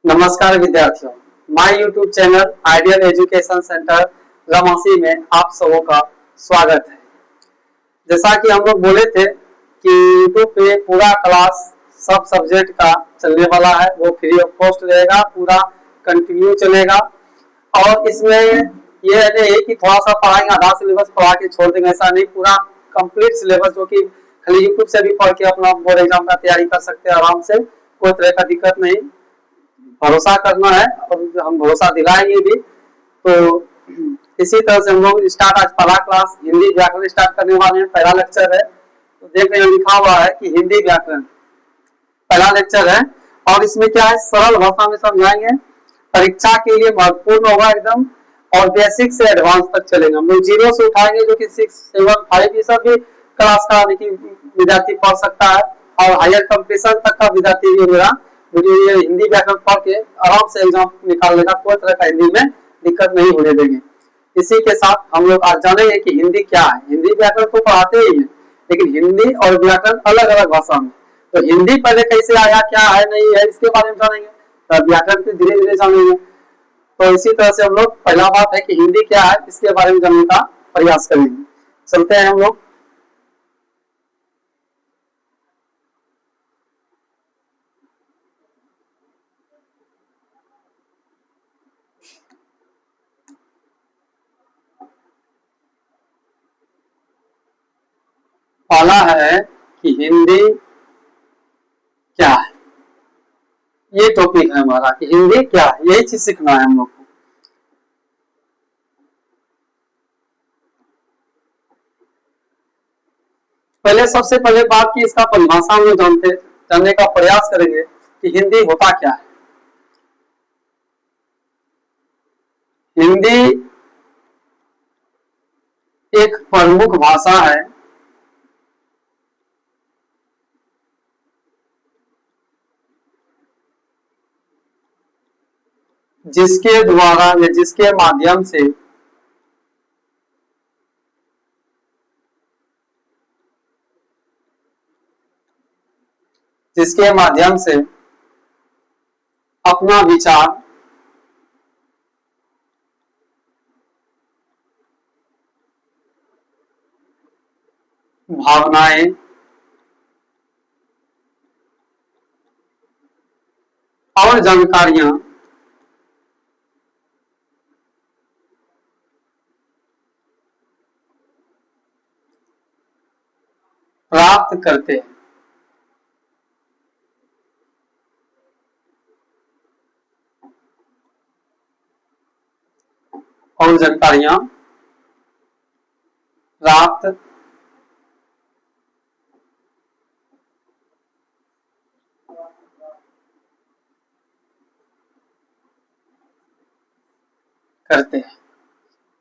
नमस्कार विद्यार्थियों, my YouTube channel Ideal Education Centre Ramasi में आप सबों का स्वागत है। जैसा कि हम लोग बोले थे कि यूट्यूब पे पूरा क्लास सब सब्जेक्ट का चलने वाला है, वो फ्री ऑफ कॉस्ट रहेगा, पूरा कंटिन्यू चलेगा। और इसमें ये नहीं कि थोड़ा सा पढ़ाएंगे, आधा सिलेबस पढ़ा के छोड़ देंगे, ऐसा नहीं। पूरा कंप्लीट सिलेबस जो कि खाली यूट्यूब से भी पढ़ के अपना बोर्ड एग्जाम का तैयारी कर सकते हैं आराम से, कोई तरह का दिक्कत नहीं। भरोसा करना है और हम भरोसा दिलाएंगे भी। तो इसी तरह से हम लोग स्टार्ट आज पहला क्लास हिंदी व्याकरण स्टार्ट करने वाले हैं। पहला लेक्चर है, तो देख रहे हैं लिखा हुआ है कि हिंदी व्याकरण पहला लेक्चर है। और इसमें क्या है, सरल भाषा में समझाएंगे, परीक्षा के लिए महत्वपूर्ण होगा एकदम, और बेसिक से एडवांस तक चलेगा। हम लोग जीरो से उठाएंगे जो कि 6, 7, 5 ये सब भी क्लास का विद्यार्थी पढ़ सकता है, और हायर कंपटीशन तक का विद्यार्थी भी मेरा मुझे ये हिंदी व्याकरण पढ़ के आराम से एग्जाम निकाल लेगा, कोई तरह का हिंदी में दिक्कत नहीं होने देंगे। इसी के साथ हम लोग आज जानेंगे कि हिंदी क्या है। हिंदी व्याकरण तो पढ़ाते ही है, लेकिन हिंदी और व्याकरण अलग अलग भाषा में। तो हिंदी पहले कैसे आया, क्या है, नहीं है, इसके बारे में जानेंगे। तब व्याकरण को धीरे धीरे जानेंगे। तो इसी तरह से हम लोग पहला बात है कि हिंदी क्या है, इसके बारे में जानने का प्रयास करेंगे। चलते हैं हम लोग। पहला है कि हिंदी क्या है, ये टॉपिक है हमारा कि हिंदी क्या है, यही चीज सीखना है हम लोग को। पहले सबसे पहले बात की इसका परिभाषा हम जानने का प्रयास करेंगे कि हिंदी होता क्या है। हिंदी एक प्रमुख भाषा है जिसके द्वारा या जिसके माध्यम से अपना विचार, भावनाएं और जानकारियां प्राप्त करते हैं। और जानकारियां प्राप्त करते हैं।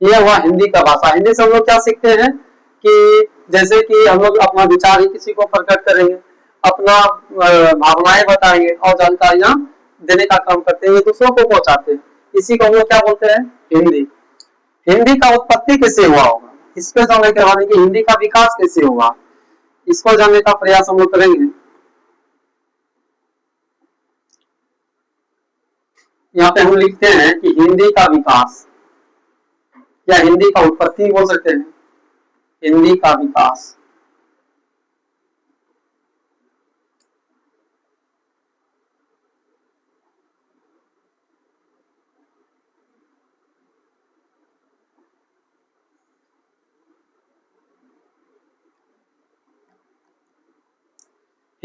यह हुआ हिंदी का भाषा। हिंदी से हम लोग क्या सीखते हैं कि जैसे कि हम लोग अपना विचार ही किसी को प्रकट करेंगे, अपना भावनाएं बताएंगे और जानकारियां देने का काम करते हैं, दूसरों को पहुंचाते हैं। इसी को हम लोग क्या बोलते हैं, हिंदी। हिंदी का उत्पत्ति कैसे हुआ होगा, इस पे जानने के बाद हिंदी का विकास कैसे हुआ, इसको जानने का प्रयास हम लोग करेंगे। यहाँ पे हम लिखते हैं कि हिंदी का विकास या हिंदी का उत्पत्ति बोल सकते हैं, हिंदी का विकास।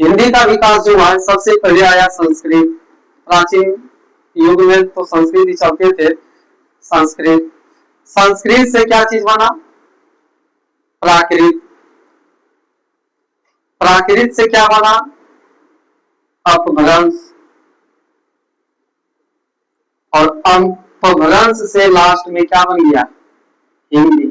हिंदी का विकास जो है सबसे पहले आया संस्कृत। प्राचीन युग में तो संस्कृत ही चलते थे। संस्कृत, संस्कृत से क्या चीज बना, प्राकृत। प्राकृत से क्या बना, अपभ्रंश। और अपभ्रंश से लास्ट में क्या बन गया, हिंदी।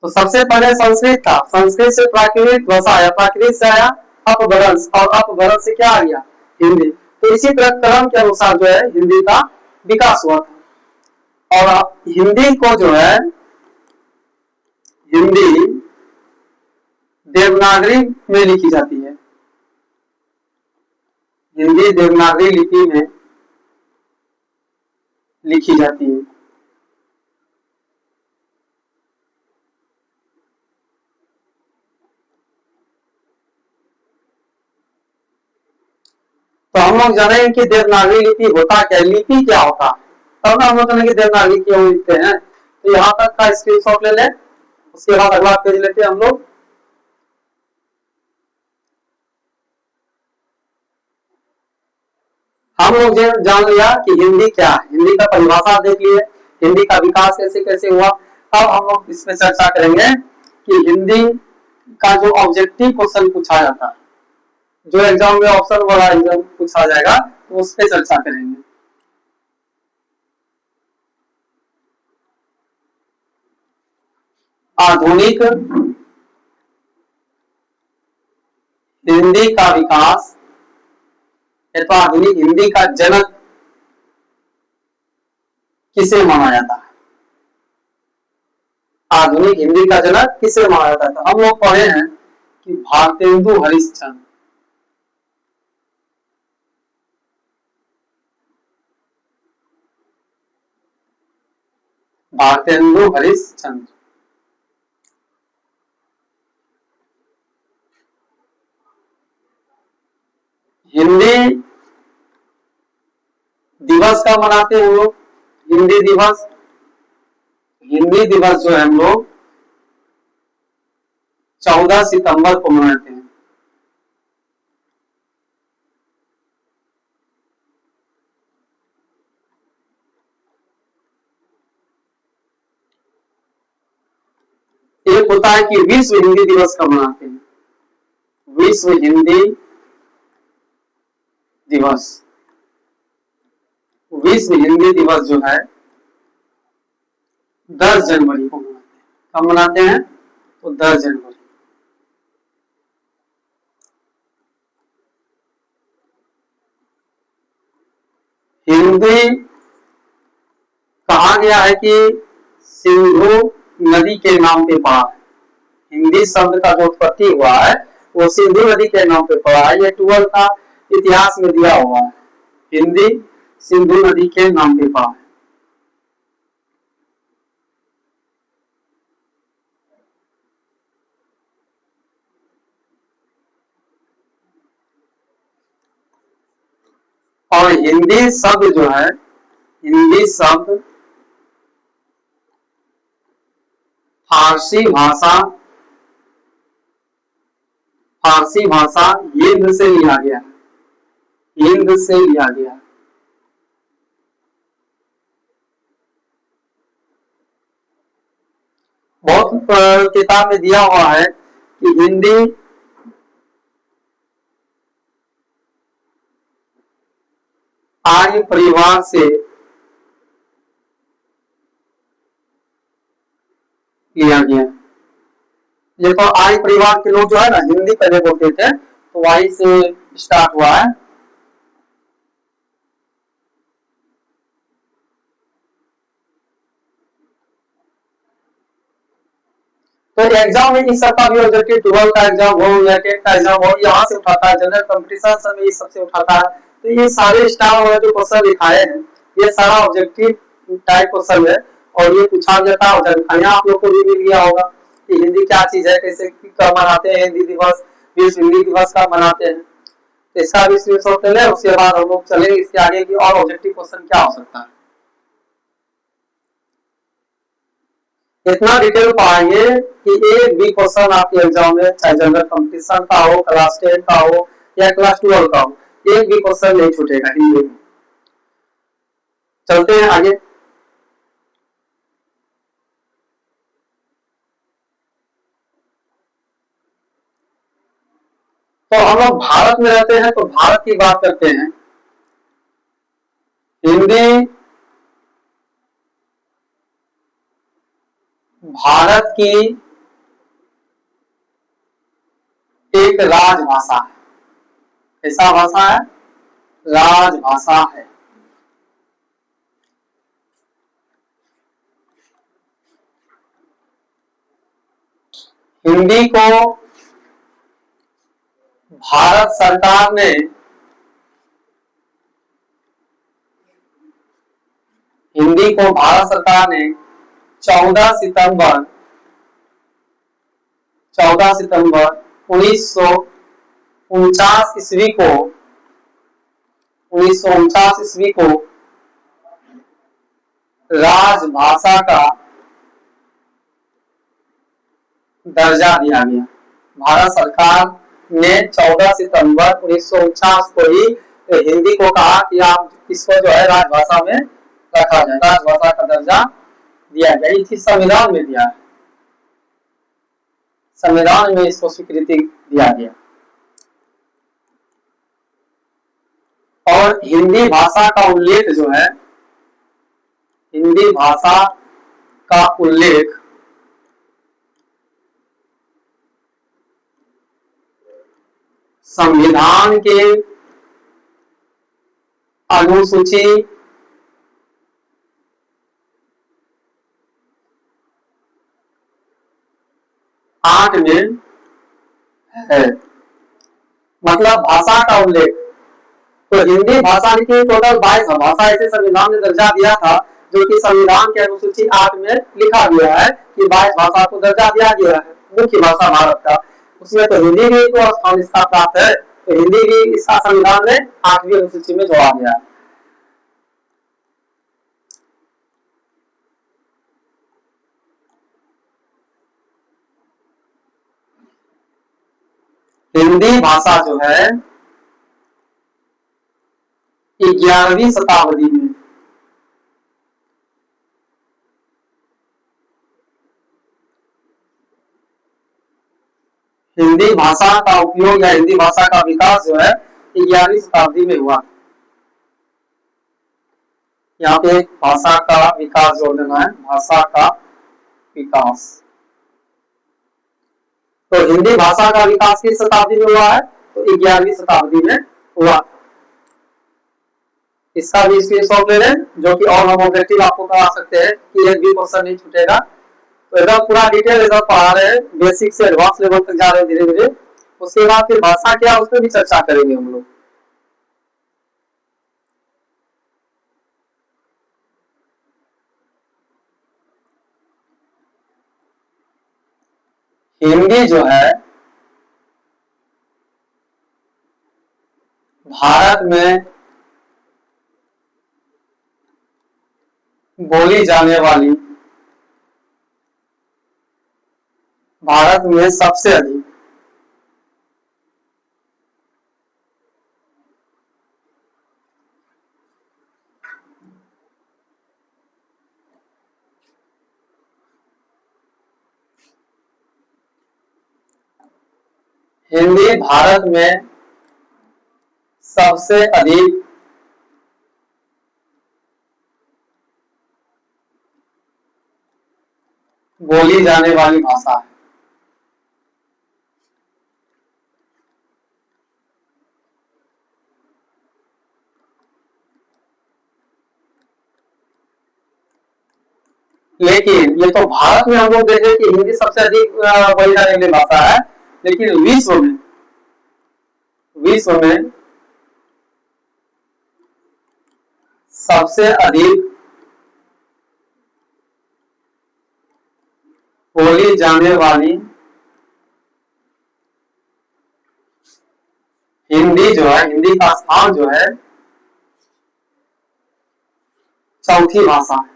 तो सबसे पहले संस्कृत था, संस्कृत से प्राकृत भाषा आया, प्राकृत से आया अपभ्रंश, और अपभ्रंश से क्या आ गया, हिंदी। तो इसी तरह क्रम के अनुसार जो है हिंदी का विकास हुआ था। और हिंदी को जो है, हिंदी देवनागरी में लिखी जाती है। हिंदी देवनागरी लिपि में लिखी जाती है। तो हम लोग जानेंगे कि देवनागरी लिपि होता क्या है, लिपि क्या होता है, तब ना हम लोग जानेंगे देवनागरी क्यों लिखते हैं। तो यहाँ तक का स्क्रीनशॉट ले लें, उसके बाद अगला पेज लेते हैं हम लोग। हम लोग जान लिया कि हिंदी क्या है, हिंदी का परिभाषा देख लिए, हिंदी का विकास कैसे कैसे हुआ। अब हम लोग इसमें चर्चा करेंगे कि हिंदी का जो ऑब्जेक्टिव क्वेश्चन पूछा जाता है, जो एग्जाम में ऑप्शन वाला एग्जाम पूछा जाएगा, तो उस पर चर्चा करेंगे। आधुनिक हिंदी का विकास, तो आधुनिक हिंदी का जनक किसे माना जाता है, आधुनिक हिंदी का जनक किसे माना जाता है। तो हम लोग पढ़े हैं कि भारतेंदु हरिश्चंद्र, भारतेंदु हरिश्चंद्र। हिंदी दिवस का मनाते हैं हम लोग, हिंदी दिवस, हिंदी दिवस जो है हम लोग 14 सितंबर को मनाते हैं। एक होता है कि विश्व हिंदी दिवस कब मनाते हैं, विश्व हिंदी दिवस, विश्व हिंदी दिवस जो है 10 जनवरी को मनाते हैं। कब मनाते हैं, तो 10 जनवरी। हिंदी कहा गया है कि सिंधु नदी के नाम पे पड़ा है, हिंदी शब्द का जो उत्पत्ति हुआ है वो सिंधु नदी के नाम पे पड़ा है। ये 12 का इतिहास में दिया हुआ है, हिंदी सिंधु नदी के नाम पे पड़ा है। और हिंदी शब्द जो है, हिंदी शब्द फारसी भाषा, फारसी भाषा हिंद से लिया गया, हिंद से लिया गया। बहुत किताब में दिया हुआ है कि हिंदी आर्य परिवार से लिया गया। ये तो आर्य परिवार के लोग जो है ना हिंदी पहले बोलते थे, तो वहीं से स्टार्ट हुआ है। तो एग्जाम में इस सबका भी ऑब्जेक्टिव 12 का एग्जाम हो या 10 का एग्जाम हो, यहाँ से उठाता है, जनरल कंपटीशन सब में इस सबसे उठाता है। तो ये सारे स्टार वाले जो क्वेश्चन लिखाए हैं, ये सारा ऑब्जेक्टिव टाइप क्वेश्चन है, और ये पूछा जाता है। यहाँ आप लोग को भी मिल गया होगा कि हिंदी क्या चीज है, कैसे कब मनाते हैं हिंदी दिवस, विश्व हिंदी दिवस कब मनाते हैं। तो इसका भी स्क्रीनशॉट ले लें, उसके बाद हम लोग चलेंगे इसके आगे की और ऑब्जेक्टिव क्वेश्चन क्या हो सकता है। इतना डिटेल पाएंगे कि एक भी क्वेश्चन आपके एग्जाम में, चाहे जनरल कंपटीशन का हो, क्लास 10 का हो या क्लास 12 का हो, एक भी क्वेश्चन नहीं छूटेगा हिंदी में। चलते हैं आगे। तो हम लोग भारत में रहते हैं, तो भारत की बात करते हैं। हिंदी भारत की एक राजभाषा है। कैसा भाषा है, राजभाषा है। हिंदी को भारत सरकार ने हिंदी को भारत सरकार ने 14 सितंबर 1949 ईस्वी को राजभाषा का दर्जा दिया गया। भारत सरकार ने 14 सितंबर 1949 को ही हिंदी को कहा कि आप इसको जो है राजभाषा में रखा जाए, राजभाषा का दर्जा दिया गया। इसी संविधान में दिया है, संविधान में इसको स्वीकृति दिया गया। और हिंदी भाषा का उल्लेख जो है, हिंदी भाषा का उल्लेख संविधान के अनुसूची 8 में है। मतलब भाषा का उल्लेख, तो हिंदी भाषा की टोटल 22 भाषा ऐसे संविधान ने दर्जा दिया था, जो कि संविधान के अनुसूची 8 में लिखा गया है कि 22 भाषा को दर्जा दिया गया है मुख्य भाषा भारत का। उसमें तो हिंदी भी तो स्थान इसका प्राप्त है, तो हिंदी भी इसका संविधान में 8वीं अनुसूची में जोड़ा गया है। हिंदी भाषा जो है 11वीं शताब्दी में हिंदी भाषा का उपयोग या हिंदी भाषा का विकास जो है 11वीं शताब्दी में हुआ। यहाँ पे भाषा का विकास जोड़ देना है, भाषा का विकास। तो हिंदी भाषा का विकास किस शताब्दी में हुआ है? तो 11वीं शताब्दी में हुआ। इसका भी स्क्रीनशॉट ले लें, जो कि और हम ऑब्जेक्टिव आपको करा सकते हैं कि एक भी क्वेश्चन नहीं छूटेगा। तो एकदम पूरा डिटेल एकदम पढ़ा रहे हैं, बेसिक से एडवांस लेवल तक जा रहे हैं धीरे धीरे। उसके बाद फिर भाषा क्या, उस पर भी चर्चा करेंगे हम लोग। हिंदी जो है भारत में बोली जाने वाली, भारत में सबसे अधिक हिंदी भारत में सबसे अधिक बोली जाने वाली भाषा है। लेकिन ये तो भारत में हम लोग देखें कि हिंदी सबसे अधिक बोली जाने वाली भाषा है, लेकिन विश्व में सबसे अधिक बोली जाने वाली हिंदी जो है, हिंदी का स्थान जो है चौथी भाषा है।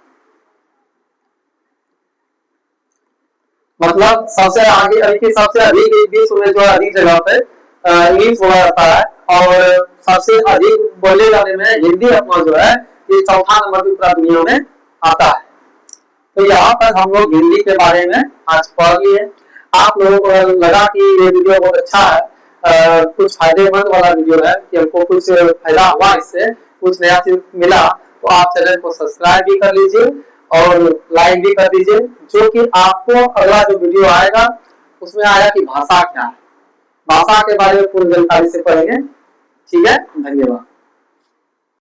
मतलब सबसे आगे, सबसे अधिक विश्व में जो है अधिक जगह पे इंग्लिश बोला जाता है, और सबसे अधिक बोले जाने में हिंदी अपना जो है ये चौथा नंबर पे पूरा दुनिया में आता है। तो यहाँ तक हम लोग हिंदी के बारे में आज पढ़ लिए। आप लोगों को लगा कि ये वीडियो बहुत अच्छा है, कुछ फायदेमंद वाला वीडियो है, कि हमको कुछ फायदा हुआ, इससे कुछ नया चीज मिला, तो आप चैनल को सब्सक्राइब भी कर लीजिए और लाइक भी कर दीजिए, जो कि आपको अगला जो वीडियो आएगा उसमें आएगा कि भाषा क्या है, भाषा के बारे में पूरी जानकारी से पढ़ेंगे। ठीक है, धन्यवाद।